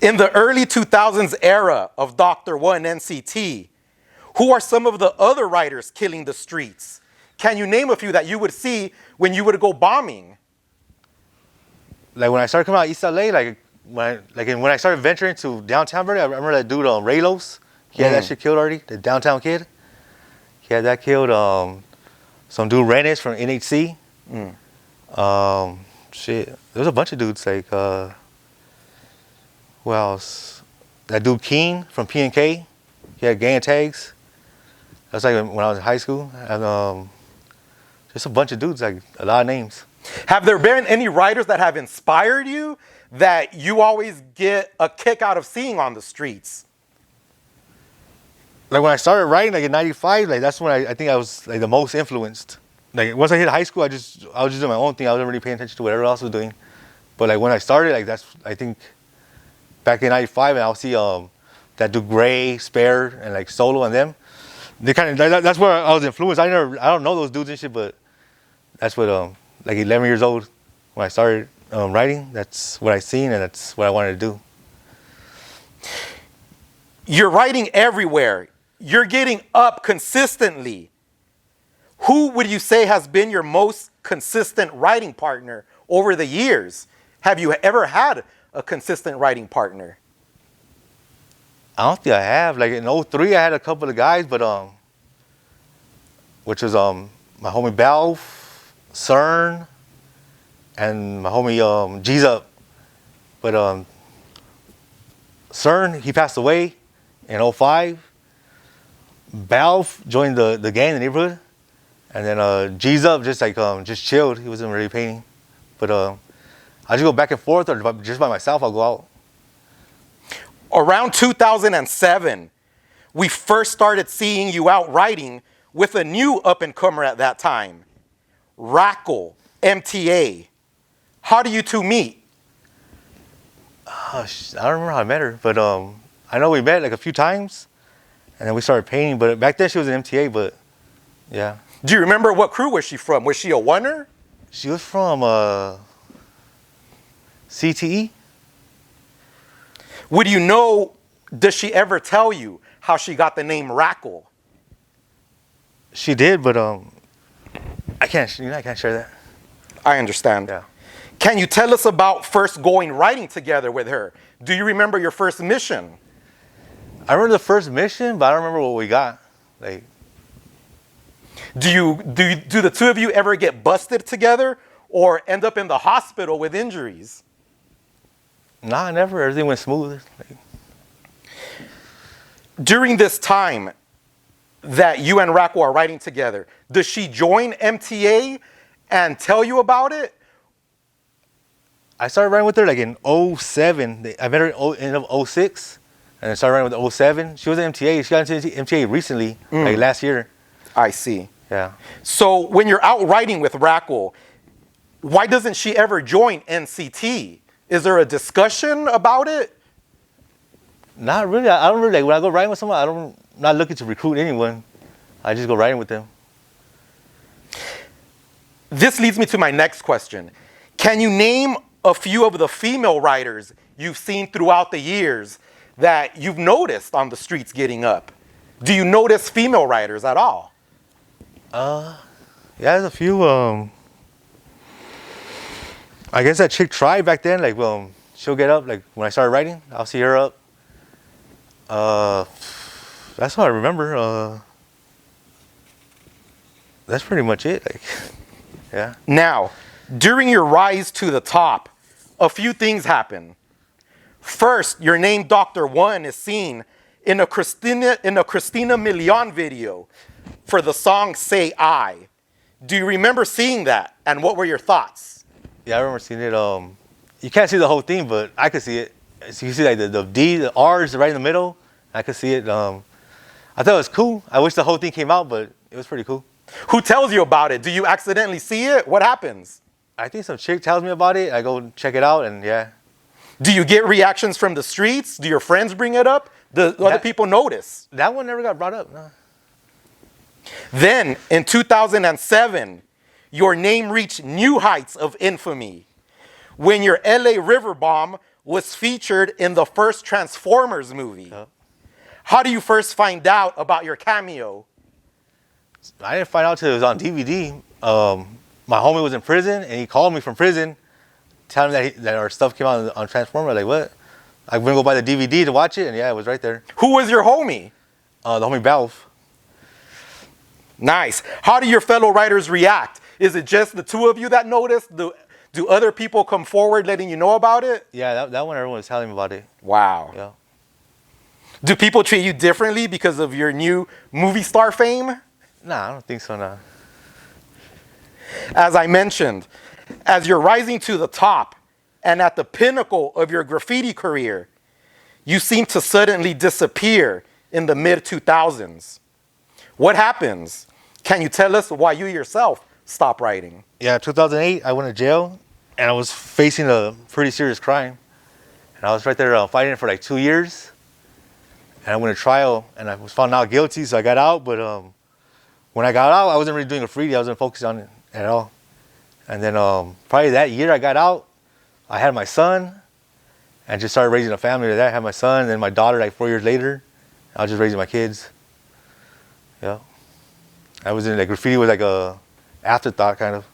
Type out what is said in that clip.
In the early 2000s era of DR1 NCT, who are some of the other writers killing the streets? Can you name a few that you would see when you would go bombing? Like when I started coming out of East LA, when I started venturing to downtown, I remember that dude Raylos. He had that shit killed already. The downtown kid. He had that killed. Some dude Rennis from NHC. Shit, there's a bunch of dudes like. Who else? That dude Keen from P&K. He had gang tags. That's like when I was in high school. And just a bunch of dudes, like a lot of names. Have there been any writers that have inspired you that you always get a kick out of seeing on the streets? Like when I started writing, like in '95, like that's when I think I was like the most influenced. Like once I hit high school, I was just doing my own thing. I wasn't really paying attention to what everyone else was doing. But like when I started, like I think back in '95, and I'll see that dude Gray, Spare, and like Solo and them. They kind of that's where I was influenced. I don't know those dudes and shit, but that's what like 11 years old when I started writing. That's what I seen, and that's what I wanted to do. You're writing everywhere. You're getting up consistently. Who would you say has been your most consistent writing partner over the years? Have you ever had a consistent writing partner? I don't think I have. Like in '03, I had a couple of guys, but which was my homie Balf, CERN, and my homie G's Up. But CERN, he passed away in '05. Balf joined the gang in the neighborhood, and then G's Up just just chilled. He wasn't really painting, but I just go back and forth, or just by myself, I'll go out. Around 2007, we first started seeing you out writing with a new up-and-comer at that time, RAKL MTA. How do you two meet? I don't remember how I met her, but I know we met like a few times, and then we started painting. But back then she was an MTA, but yeah. Do you remember what crew was she from? Was she a oneer? She was from CTE. Would you know, does she ever tell you how she got the name Rackel? She did, but I can't share that. I understand. Yeah. Can you tell us about first going writing together with her? Do you remember your first mission? I remember the first mission, but I don't remember what we got. Like, do the two of you ever get busted together or end up in the hospital with injuries? Nah, never. Everything went smooth. During this time that you and Rackel are writing together, does she join MTA and tell you about it? I started writing with her like in '07. I met her in '06, and I started writing with '07. She was at MTA. She got into MTA recently, like last year. I see. Yeah. So when you're out writing with Rackel, why doesn't she ever join NCT? Is there a discussion about it? Not really. I don't really, like when I go writing with someone, I'm not looking to recruit anyone. I just go writing with them. This leads me to my next question. Can you name a few of the female writers you've seen throughout the years that you've noticed on the streets getting up? Do you notice female writers at all? Yeah, there's a few. I guess that chick Tried back then, like, she'll get up, like, when I started writing, I'll see her up. That's what I remember. That's pretty much it, like, yeah. Now, during your rise to the top, a few things happen. First, your name Dr. One is seen in a Christina Milian video for the song Say I. Do you remember seeing that, and what were your thoughts? Yeah, I remember seeing it. You can't see the whole thing, but I could see it. So you see like the D, the R's right in the middle. I could see it. I thought it was cool. I wish the whole thing came out, but it was pretty cool. Who tells you about it? Do you accidentally see it? What happens? I think some chick tells me about it. I go check it out, and yeah. Do you get reactions from the streets? Do your friends bring it up? Do other people notice? That one never got brought up, no. Then, in 2007, your name reached new heights of infamy when your LA river bomb was featured in the first Transformers movie. Yep. How do you first find out about your cameo? I didn't find out till it was on DVD. My homie was in prison, and he called me from prison, telling me that our stuff came out on Transformers. Like, what? I'm gonna go buy the DVD to watch it, and yeah, it was right there. Who was your homie? The homie Balf. Nice. How do your fellow writers react? Is it just the two of you that noticed? Do other people come forward letting you know about it? Yeah, that one everyone was telling me about it. Wow. Yeah. Do people treat you differently because of your new movie star fame? Nah, I don't think so, nah. As I mentioned, as you're rising to the top and at the pinnacle of your graffiti career, you seem to suddenly disappear in the mid-2000s. What happens? Can you tell us why you yourself stopped writing? Yeah, 2008, I went to jail, and I was facing a pretty serious crime. And I was right there fighting for like 2 years. And I went to trial, and I was found out guilty, so I got out. But when I got out, I wasn't really doing graffiti. I wasn't focused on it at all. And then probably that year I got out, I had my son, and just started raising a family with that. I had my son, and then my daughter like 4 years later. I was just raising my kids. Yeah. I was in like graffiti was like a afterthought kind of.